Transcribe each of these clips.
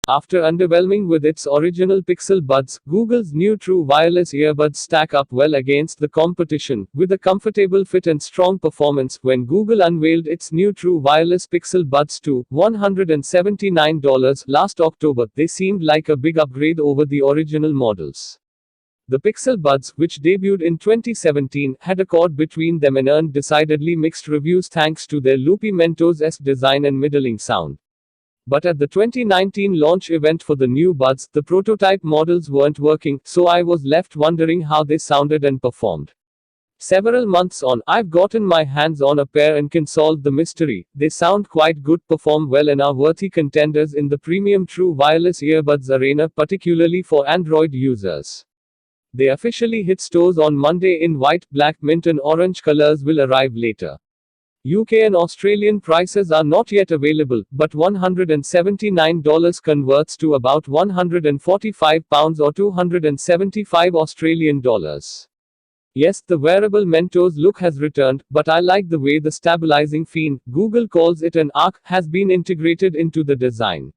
After underwhelming with its original Pixel Buds, Google's new True Wireless earbuds stack up well against the competition, with a comfortable fit and strong performance. When Google unveiled its new True Wireless Pixel Buds 2, $179 last October, they seemed like a big upgrade over the original models. The Pixel Buds, which debuted in 2017, had a cord between them and earned decidedly mixed reviews thanks to their loopy Mentos-esque design and middling sound. But at the 2019 launch event for the new Buds, the prototype models weren't working, so I was left wondering how they sounded and performed. Several months on, I've gotten my hands on a pair and can solve the mystery. They sound quite good, perform well, and are worthy contenders in the premium True Wireless earbuds arena, particularly for Android users. They officially hit stores on Monday in white, black, mint, and orange colors. Will arrive later. UK and Australian prices are not yet available, but $179 converts to about £145 or 275 Australian dollars. Yes, the wearable Mentos look has returned, but I like the way the stabilizing fin, Google calls it an arc, has been integrated into the design.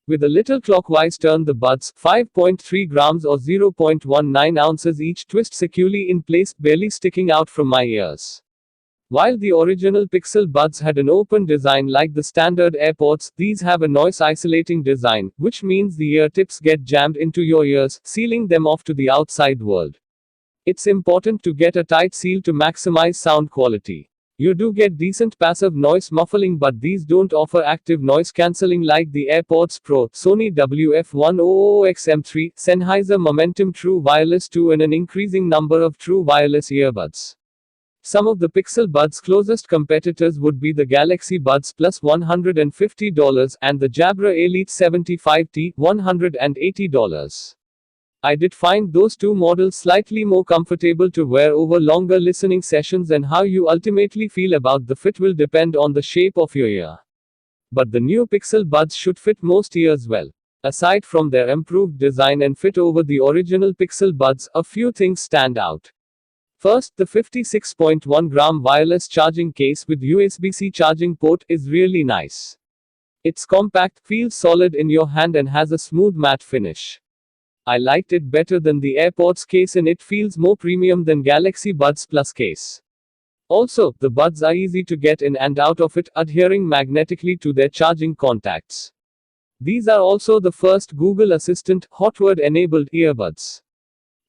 With a little clockwise turn, the buds, 5.3 grams or 0.19 ounces each, twist securely in place, barely sticking out from my ears. While the original Pixel Buds had an open design like the standard AirPods, these have a noise-isolating design, which means the ear tips get jammed into your ears, sealing them off to the outside world. It's important to get a tight seal to maximize sound quality. You do get decent passive noise muffling, but these don't offer active noise cancelling like the AirPods Pro, Sony WF-100XM3, Sennheiser Momentum True Wireless 2, and an increasing number of True Wireless earbuds. Some of the Pixel Buds' closest competitors would be the Galaxy Buds Plus $150 and the Jabra Elite 75T $180. I did find those two models slightly more comfortable to wear over longer listening sessions, and how you ultimately feel about the fit will depend on the shape of your ear. But the new Pixel Buds should fit most ears well. Aside from their improved design and fit over the original Pixel Buds, a few things stand out. First, the 56.1-gram wireless charging case with USB-C charging port is really nice. It's compact, feels solid in your hand, and has a smooth matte finish. I liked it better than the AirPods case, and it feels more premium than Galaxy Buds Plus case. Also, the buds are easy to get in and out of it, adhering magnetically to their charging contacts. These are also the first Google Assistant, Hotword-enabled earbuds.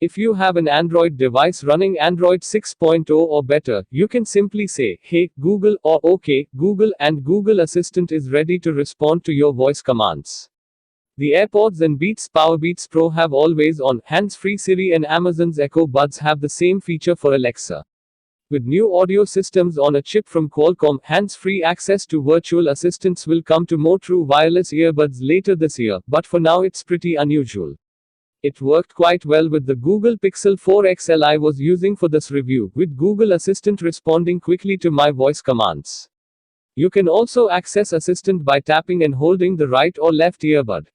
If you have an Android device running Android 6.0 or better, you can simply say, "Hey, Google," or "OK, Google," and Google Assistant is ready to respond to your voice commands. The AirPods and Beats Powerbeats Pro have always-on, hands-free Siri, and Amazon's Echo Buds have the same feature for Alexa. With new audio systems on a chip from Qualcomm, hands-free access to virtual assistants will come to more True Wireless earbuds later this year, but for now it's pretty unusual. It worked quite well with the Google Pixel 4 XL I was using for this review, with Google Assistant responding quickly to my voice commands. You can also access Assistant by tapping and holding the right or left earbud.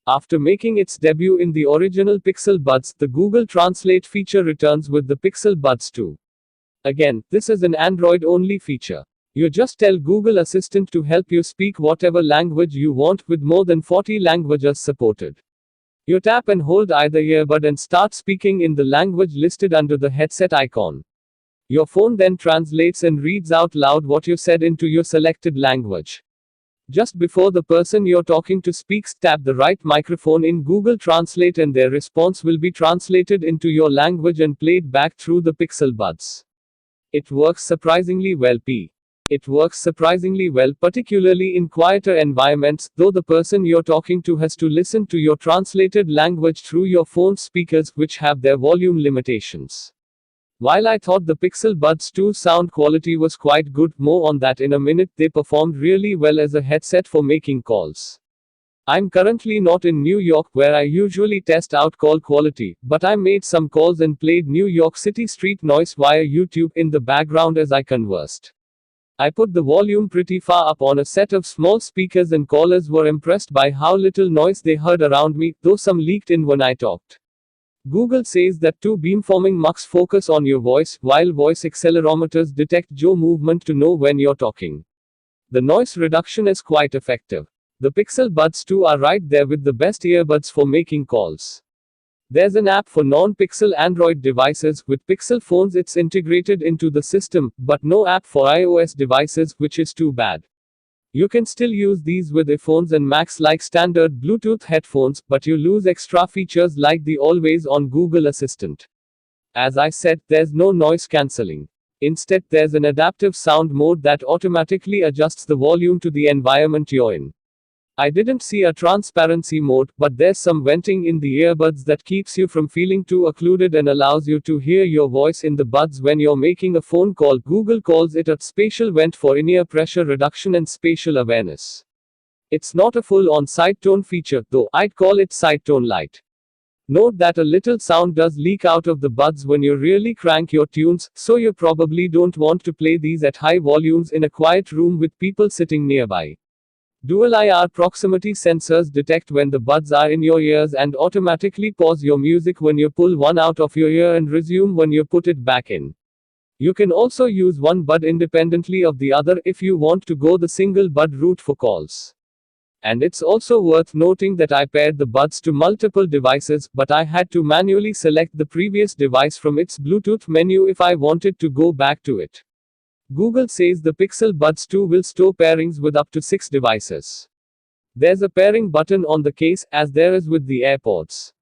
After making its debut in the original Pixel Buds, the Google Translate feature returns with the Pixel Buds 2. Again, this is an Android-only feature. You just tell Google Assistant to help you speak whatever language you want, with more than 40 languages supported. You tap and hold either earbud and start speaking in the language listed under the headset icon. Your phone then translates and reads out loud what you said into your selected language. Just before the person you're talking to speaks, tap the right microphone in Google Translate and their response will be translated into your language and played back through the Pixel Buds. It works surprisingly well. It works surprisingly well, particularly in quieter environments, though the person you're talking to has to listen to your translated language through your phone's speakers, which have their volume limitations. While I thought the Pixel Buds 2 sound quality was quite good, more on that in a minute, they performed really well as a headset for making calls. I'm currently not in New York, where I usually test out call quality, but I made some calls and played New York City street noise via YouTube in the background as I conversed. I put the volume pretty far up on a set of small speakers, and callers were impressed by how little noise they heard around me, though some leaked in when I talked. Google says that two beamforming mucks focus on your voice, while voice accelerometers detect jaw movement to know when you're talking. The noise reduction is quite effective. The Pixel Buds 2 are right there with the best earbuds for making calls. There's an app for non-Pixel Android devices. With Pixel phones it's integrated into the system, but no app for iOS devices, which is too bad. You can still use these with iPhones and Macs like standard Bluetooth headphones, but you lose extra features like the always-on Google Assistant. As I said, there's no noise cancelling. Instead, there's an adaptive sound mode that automatically adjusts the volume to the environment you're in. I didn't see a transparency mode, but there's some venting in the earbuds that keeps you from feeling too occluded and allows you to hear your voice in the buds when you're making a phone call. Google calls it a spatial vent for in-ear pressure reduction and spatial awareness. It's not a full-on side tone feature, though. I'd call it side tone light. Note that a little sound does leak out of the buds when you really crank your tunes, so you probably don't want to play these at high volumes in a quiet room with people sitting nearby. Dual IR proximity sensors detect when the buds are in your ears and automatically pause your music when you pull one out of your ear and resume when you put it back in. You can also use one bud independently of the other if you want to go the single bud route for calls. And it's also worth noting that I paired the buds to multiple devices, but I had to manually select the previous device from its Bluetooth menu if I wanted to go back to it. Google says the Pixel Buds 2 will store pairings with up to 6 devices. There's a pairing button on the case, as there is with the AirPods.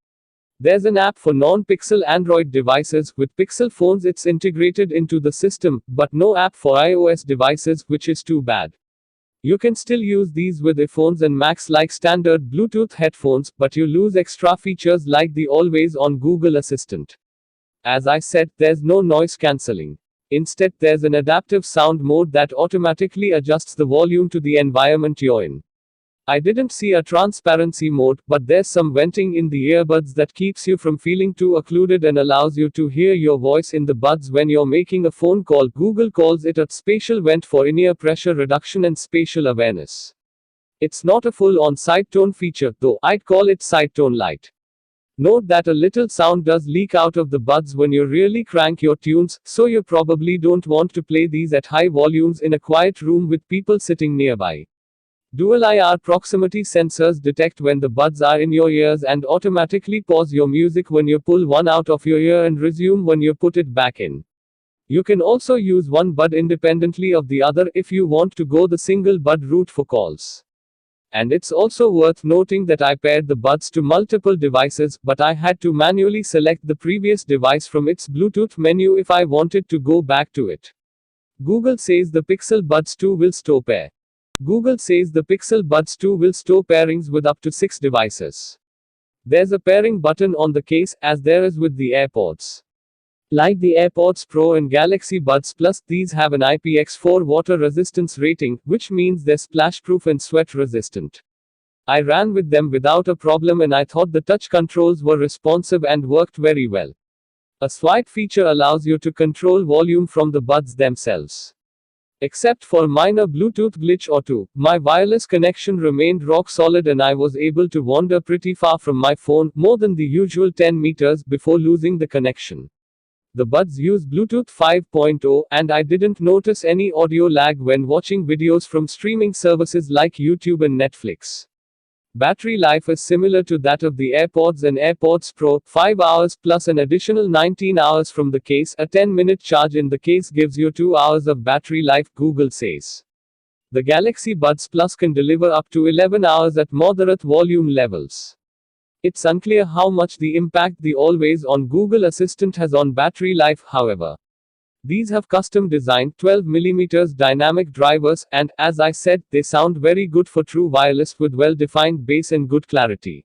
There's an app for non-Pixel Android devices. With Pixel phones it's integrated into the system, but no app for iOS devices, which is too bad. You can still use these with iPhones and Macs like standard Bluetooth headphones, but you lose extra features like the always-on Google Assistant. As I said, there's no noise cancelling. Instead, there's an adaptive sound mode that automatically adjusts the volume to the environment you're in. I didn't see a transparency mode, but there's some venting in the earbuds that keeps you from feeling too occluded and allows you to hear your voice in the buds when you're making a phone call. Google calls it a spatial vent for in-ear pressure reduction and spatial awareness. It's not a full-on side tone feature, though. I'd call it side tone light. Note that a little sound does leak out of the buds when you really crank your tunes, so you probably don't want to play these at high volumes in a quiet room with people sitting nearby. Dual IR proximity sensors detect when the buds are in your ears and automatically pause your music when you pull one out of your ear and resume when you put it back in. You can also use one bud independently of the other if you want to go the single bud route for calls. And it's also worth noting that I paired the buds to multiple devices, but I had to manually select the previous device from its Bluetooth menu if I wanted to go back to it. Google says the Pixel Buds 2 will store pair. Google says the Pixel Buds 2 will store pairings with up to 6 devices. There's a pairing button on the case, as there is with the AirPods. Like the AirPods Pro and Galaxy Buds Plus, these have an IPX4 water resistance rating, which means they're splash-proof and sweat-resistant. I ran with them without a problem and I thought the touch controls were responsive and worked very well. A swipe feature allows you to control volume from the buds themselves. Except for minor Bluetooth glitch or two, my wireless connection remained rock solid and I was able to wander pretty far from my phone, more than the usual 10 meters, before losing the connection. The buds use Bluetooth 5.0, and I didn't notice any audio lag when watching videos from streaming services like YouTube and Netflix. Battery life is similar to that of the AirPods and AirPods Pro, 5 hours plus an additional 19 hours from the case. A 10-minute charge in the case gives you 2 hours of battery life, Google says. The Galaxy Buds Plus can deliver up to 11 hours at moderate volume levels. It's unclear how much the impact the always-on Google Assistant has on battery life, however. These have custom-designed 12mm dynamic drivers, and, as I said, they sound very good for true wireless with well-defined bass and good clarity.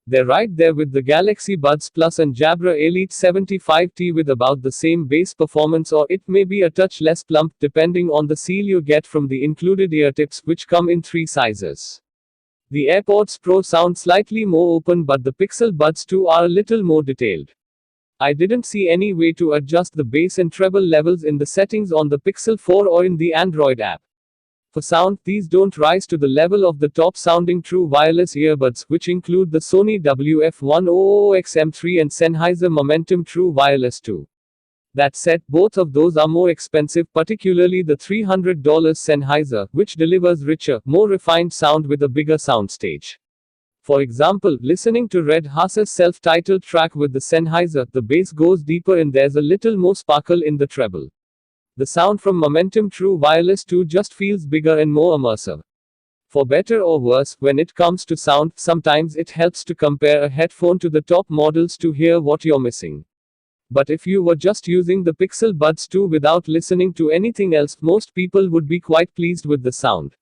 They're right there with the Galaxy Buds Plus and Jabra Elite 75T with about the same bass performance, or it may be a touch less plump, depending on the seal you get from the included ear tips, which come in 3 sizes. The AirPods Pro sound slightly more open, but the Pixel Buds 2 are a little more detailed. I didn't see any way to adjust the bass and treble levels in the settings on the Pixel 4 or in the Android app. For sound, these don't rise to the level of the top-sounding true wireless earbuds, which include the Sony WF-100XM3 and Sennheiser Momentum True Wireless 2. That said, both of those are more expensive, particularly the $300 Sennheiser, which delivers richer, more refined sound with a bigger soundstage. For example, listening to Red Haas's self-titled track with the Sennheiser, the bass goes deeper and there's a little more sparkle in the treble. The sound from Momentum True Wireless 2 just feels bigger and more immersive. For better or worse, when it comes to sound, sometimes it helps to compare a headphone to the top models to hear what you're missing. But if you were just using the Pixel Buds 2 without listening to anything else, most people would be quite pleased with the sound.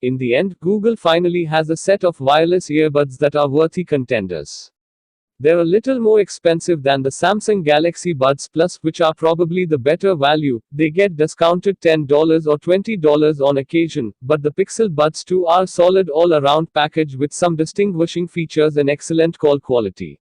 In the end, Google finally has a set of wireless earbuds that are worthy contenders. They're a little more expensive than the Samsung Galaxy Buds Plus, which are probably the better value. They get discounted $10 or $20 on occasion, but the Pixel Buds 2 are a solid all-around package with some distinguishing features and excellent call quality.